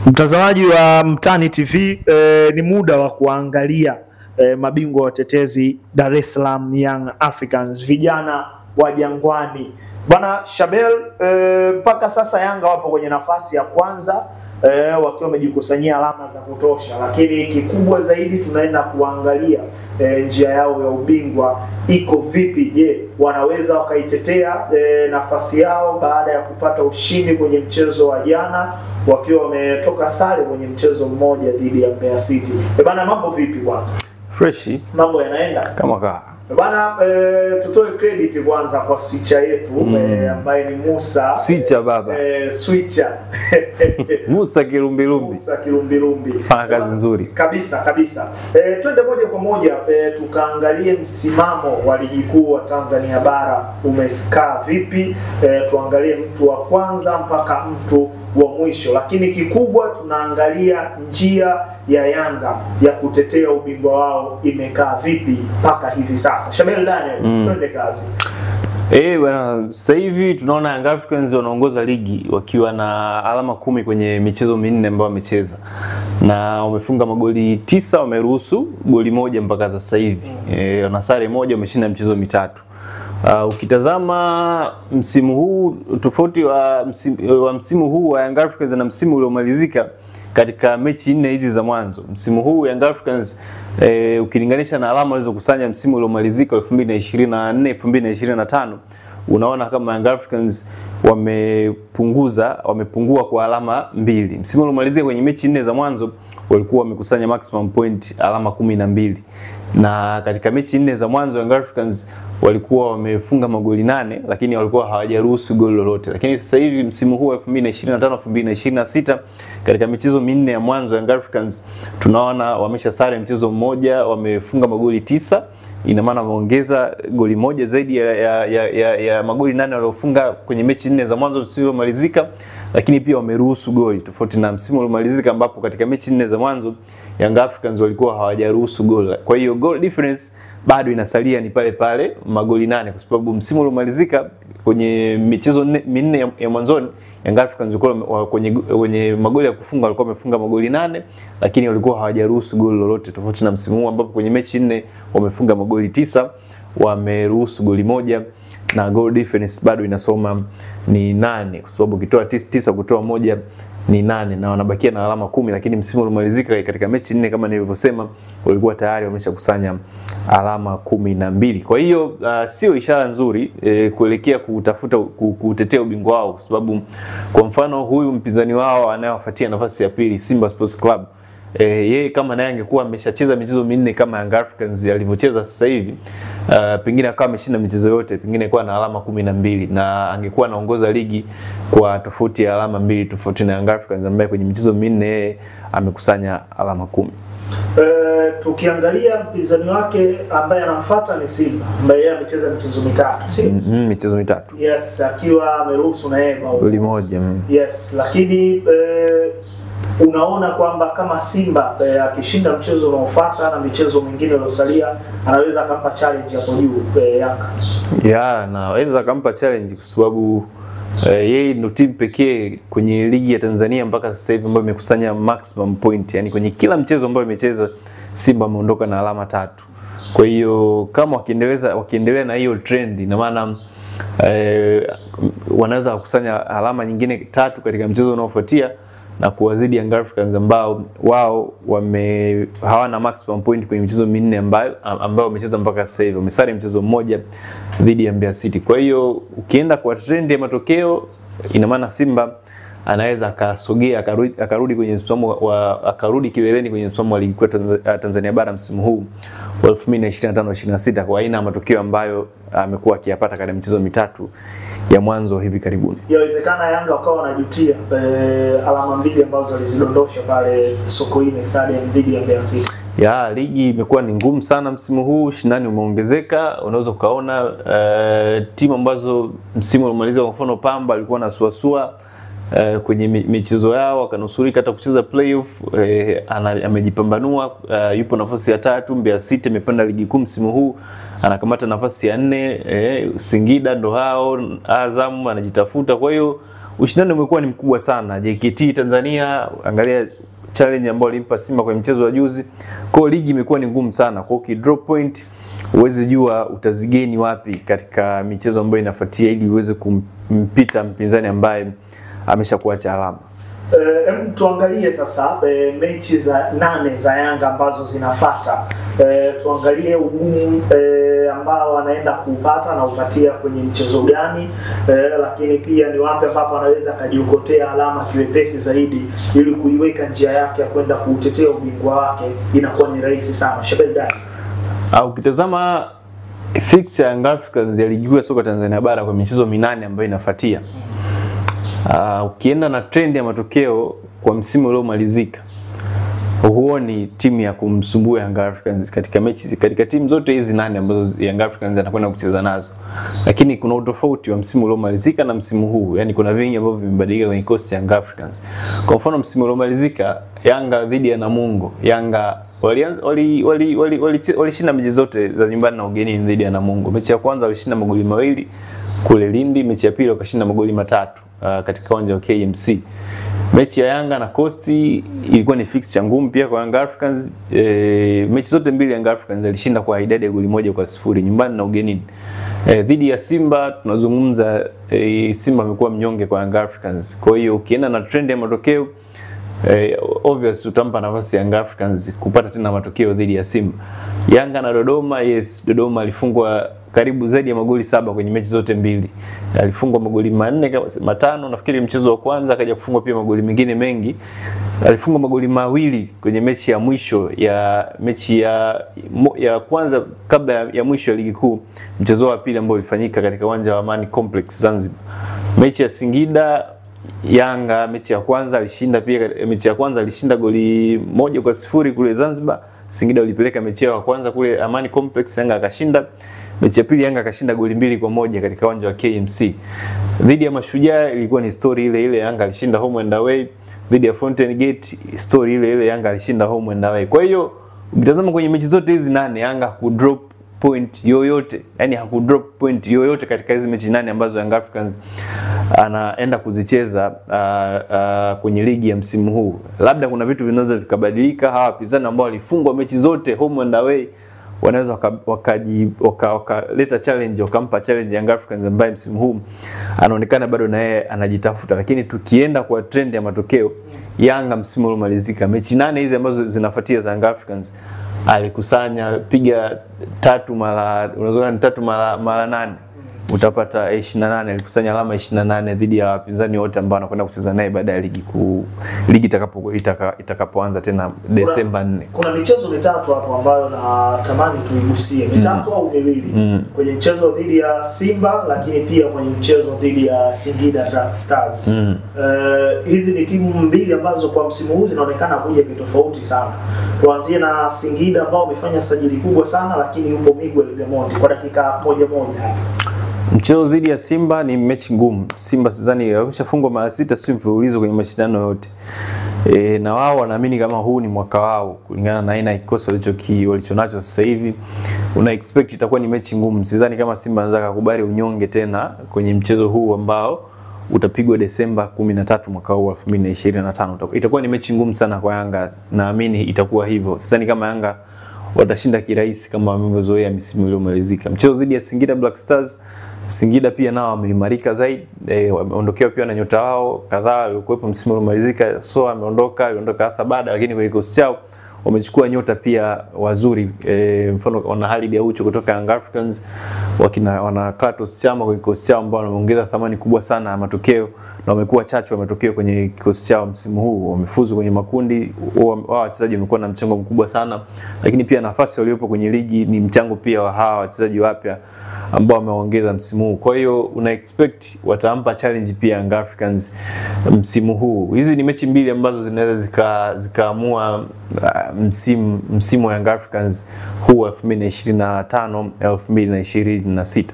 Mtazamaji wa Mtani TV, ni muda wa kuangalia mabingwa watetezi Dar es Salaam Young Africans, vijana wa Jangwani. Bwana Shabel, mpaka sasa Yanga wapo kwenye nafasi ya kwanza wakiwa wamejikusanyia alama za kutosha, lakini kikubwa zaidi tunaenda kuangalia njia yao ya ubingwa iko vipi. Je, wanaweza wakaitetea nafasi yao baada ya kupata ushindi kwenye mchezo wa jana, wakiwa wametoka sare kwenye mchezo mmoja dhidi ya Mbeya City. Bana, mambo vipi kwanza? Fresh. Mambo yanaenda kama kaa. Bana, tutoe credit kwanza kwa switcher yetu ambaye ni Musa. Switcher baba. Switcher. Musa Kilumbilumbi. Musa Kilumbilumbi. Fanya kazi nzuri. Kabisa. Twende moja kwa moja tukaangalie msimamo wa ligi kuu wa Tanzania bara umeskaa vipi. Tuangalie mtu wa kwanza mpaka mtu wa mwisho, lakini kikubwa tunaangalia njia ya Yanga ya kutetea ubingwa wao imekaa vipi mpaka hivi sasa. Shabel Daniel, twende kazi. Bwana, sasa hivi tunaona Young Africans wanaongoza ligi wakiwa na alama 10 kwenye michezo minne ambayo wamecheza, na wamefunga magoli 9, wameruhusu goli moja mpaka sasa hivi. Wana sare moja, wameshinda michezo mitatu. Ukitazama msimu huu, tofauti wa msimu huu wa Young Africans na msimu uliomalizika katika mechi 4 hizi za mwanzo, msimu huu Young Africans ukilinganisha na alama walizokusanya msimu uliomalizika 2024 2025, unaona kama Young Africans wamepungua kwa alama 2. Msimu uliomalizika kwenye mechi 4 za mwanzo walikuwa wamekusanya maximum point alama 12, na katika mechi 4 za mwanzo Young Africans walikuwa wamefunga magoli 8, lakini walikuwa hawajaruhusu goli lolote. Lakini sasa hivi msimu huu 2025 2026 katika michezo minne ya mwanzo Young Africans tunaona wamesha sare mchezo mmoja, wamefunga magoli 9, ina maana wameongeza goli moja zaidi ya magoli 8 waliofunga kwenye mechi 4 za mwanzo msimu uliomalizika, lakini pia wameruhusu goli, tofauti na msimu uliomalizika ambapo katika mechi 4 za mwanzo Young Africans walikuwa hawajaruhusu goli. Kwa hiyo goal difference bado inasalia ni pale pale magoli 8, kwa sababu msimu uliomalizika kwenye michezo minne ya mwanzoni Young Africans walikuwa kwenye magoli ya kufunga walikuwa wamefunga magoli 8, lakini walikuwa hawajaruhusu goli lolote, tofauti na msimu huu ambapo kwenye mechi 4 wamefunga magoli 9, wameruhusu goli moja, na goal difference bado inasoma ni 8, kwa sababu ukitoa 9 kutoa moja ni 8, na wanabakia na alama 10. Lakini msimu uliomalizika katika mechi 4 kama nilivyosema walikuwa tayari wameshakusanya alama 12. Kwa hiyo sio ishara nzuri kuelekea kutafuta kutetea ubingwa wao, kwa sababu kwa mfano huyu mpinzani wao anayewafuatia nafasi ya pili Simba Sports Club, yeye kama naye angekuwa ameshacheza michezo minne kama Young Africans alivyocheza sasa hivi, pengine akawa ameshinda michezo yote, pengine kwa na alama 12 na angekuwa anaongoza ligi kwa tofauti ya alama 2, tofauti na Young Africans ambaye kwenye michezo minne amekusanya alama 10. Tukiangalia mpinzani wake ambaye anamfuata ni Simba, ambaye yeye amecheza michezo mitatu, si? Michezo mitatu. Yes, akiwa ameruhusu na yeye goli moja. Yes, lakini unaona kwamba kama Simba akishinda mchezo unaofuata na michezo mingine iliyosalia anaweza akampa challenge hapo juu Yanga. Anaweza akampa challenge kwa sababu yeye ndio timu pekee kwenye ligi ya Tanzania mpaka sasa hivi ambayo imekusanya maximum point, yani kwenye kila mchezo ambao imecheza Simba ameondoka na alama 3. Kwa hiyo kama wakiendelea na hiyo trend, ina maana wanaweza kukusanya alama nyingine 3 katika mchezo unaofuatia na kuwazidi Young Africans ambao wao hawana maximum point kwenye michezo minne ambao wamecheza mpaka sasa hivi. Wamesare mchezo mmoja dhidi ya Mbeya City. Kwa hiyo ukienda kwa trend ya matokeo, ina maana Simba anaweza akasogea akarudi kwenye msimamo akarudi kileleni kwenye msimamo wa ligi kuu Tanzania bara msimu huu wa 2025-26 kwa aina ya matokeo ambayo amekuwa akiyapata katika michezo mitatu ya mwanzo hivi karibuni. Yawezekana Yanga wakawa wanajutia alama 2 ambazo walizidondosha pale Sokoine Stadium dhidi ya Mbeya City. Ligi imekuwa ni ngumu sana msimu huu, ushindani umeongezeka. Unaweza ukaona timu ambazo msimu uliomaliza kwa mfano Pamba alikuwa na suasua kwenye michezo yao, akanusurika hata kucheza playoff, amejipambanua, yupo nafasi ya 3. Mbeya City imepanda ligi kuu msimu huu, anakamata nafasi ya 4. Singida ndo hao, Azam anajitafuta. Kwa hiyo ushindani umekuwa ni mkubwa sana. JKT Tanzania, angalia challenge ambayo alimpa Simba kwenye mchezo wa juzi. Kwa hiyo ligi imekuwa ni ngumu sana. Kwa hiyo drop point uweze jua utazigeni wapi katika michezo ambayo inafuatia ili uweze kumpita mpinzani ambaye ameshakuacha alama. Tuangalie sasa mechi za 8 za Yanga ambazo zinafuata. Tuangalie ugumu ambao wanaenda kupata na upatia kwenye mchezo gani, lakini pia ni wapi ambapo anaweza kujiokotea alama kiwepesi zaidi ili kuiweka njia yake ya kwenda kuutetea ubingwa wake inakuwa ni rahisi sana. Shabel Dani. Ukitazama fixture ya Young Africans ya ligi kuu ya soka Tanzania bara kwa michezo 8 ambayo inafuatia, ukienda na trend ya matokeo kwa msimu uliomalizika, huoni timu ya kumsumbua Young Africans katika mechi, katika timu zote hizi 8 ambazo Young Africans anakwenda kucheza nazo. Lakini kuna utofauti wa msimu uliomalizika na msimu huu, yani kuna vingi ambavyo vimebadilika kwenye cost ya Young Africans. Kwa mfano msimu uliomalizika Yanga dhidi ya Namungo, Yanga walishinda mechi zote za nyumbani na ugenini dhidi ya Namungo. Mechi ya kwanza walishinda magoli 2 kule Lindi, mechi ya pili wakashinda magoli 3 katika uwanja wa KMC. Mechi ya Yanga na Coast ilikuwa ni fixture ngumu pia kwa Young Africans. Mechi zote mbili Young Africans alishinda kwa idadi ya goli 1-0 nyumbani na ugenini. Dhidi ya Simba tunazungumza, Simba amekuwa mnyonge kwa Young Africans. Kwa hiyo ukienda na trend ya matokeo, obvious utampa nafasi Young Africans kupata tena matokeo dhidi ya Simba. Yanga na Dodoma, yes, Dodoma alifungwa karibu zaidi ya magoli 7 kwenye mechi zote mbili. Alifungwa magoli 4-5 nafikiri mchezo wa kwanza, akaja kufungwa pia magoli mengine mengi. Alifungwa magoli 2 kwenye mechi ya mwisho ya mechi ya kwanza kabla ya mwisho ya ligi kuu, mchezo wa pili ambao ulifanyika katika uwanja wa Amani Complex Zanzibar. Mechi ya Singida, Yanga mechi ya kwanza alishinda pia, mechi ya kwanza alishinda goli 1-0 kule Zanzibar. Singida ulipeleka mechi ya kwanza kule Amani Complex, Yanga akashinda. Mechi ya pili Yanga akashinda goli 2-1 katika uwanja wa KMC. Dhidi ya Mashujaa ilikuwa ni story ile ile, Yanga alishinda home and away. Dhidi ya Fountain Gate story ile ile, Yanga alishinda home and away. Kwa hiyo ukitazama kwenye mechi zote hizi 8 Yanga hakudrop point yoyote. Yaani hakudrop point yoyote katika hizi mechi 8 ambazo Young Africans anaenda kuzicheza kwenye ligi ya msimu huu. Labda kuna vitu vinaweza vikabadilika, hawa wapinzani ambao walifungwa mechi zote home and away wanaweza wakaleta challenge, wakampa challenge Young Africans ambaye msimu huu anaonekana bado na yeye anajitafuta. Lakini tukienda kwa trend ya matokeo, Yanga msimu uliomalizika mechi 8 hizi ambazo zinafuatia za Young Africans alikusanya piga 3 mara, unazoona ni 3 mara 8, utapata 28. Alikusanya alama 28 dhidi ya wapinzani wote ambao anakwenda kucheza naye baada ya ligi itakapoanza tena Desemba 4. Kuna michezo mitatu hapo ambayo natamani tuigusie, mitatu au miwili. Kwenye mchezo dhidi ya Simba, lakini pia kwenye mchezo dhidi ya Singida Black Stars. Hizi ni timu mbili ambazo kwa msimu huu zinaonekana kuja tofauti sana. Tuanzie na Singida ambao wamefanya sajili kubwa sana, lakini yupo Miguel Gamondi kwa dakika moja hapa. Mchezo dhidi ya Simba ni mechi ngumu. Simba sidhani wameshafungwa mara 6 sio mfululizo kwenye mashindano yote. Na wao wanaamini kama huu ni mwaka wao kulingana na aina ya kikosi walichonacho sasa hivi. Una expect itakuwa ni mechi ngumu. Sidhani kama Simba anaweza kukubali unyonge tena kwenye mchezo huu ambao utapigwa Desemba 13 mwaka huu 2025. Itakuwa ni mechi ngumu sana kwa Yanga. Naamini itakuwa hivyo. Sidhani kama Yanga watashinda kirahisi kama wamevyozoea misimu iliyomalizika. Mchezo dhidi ya Singida Black Stars, Singida pia nao wameimarika zaidi, wameondokewa pia na nyota wao kadhaa walikuwepo msimu uliomalizika. So aliondoka hata baada, lakini kwa kikosi chao wamechukua nyota pia wazuri. Mfano wana Halid Aucho kutoka Young Africans, wana Kratos Chama kwa kikosi chao ambao wameongeza thamani kubwa sana ya matokeo na wamekuwa chachu wa matokeo kwenye kikosi chao msimu huu. Wamefuzu kwenye makundi, wao wachezaji wamekuwa na mchango mkubwa sana, lakini pia nafasi waliopo kwenye ligi ni mchango pia wa hawa wachezaji wapya ambao wameongeza msimu huu. Kwa hiyo una expect watampa challenge pia Young Africans msimu huu. Hizi ni mechi mbili ambazo zinaweza zikaamua msimu wa Young Africans huu 2025 2026.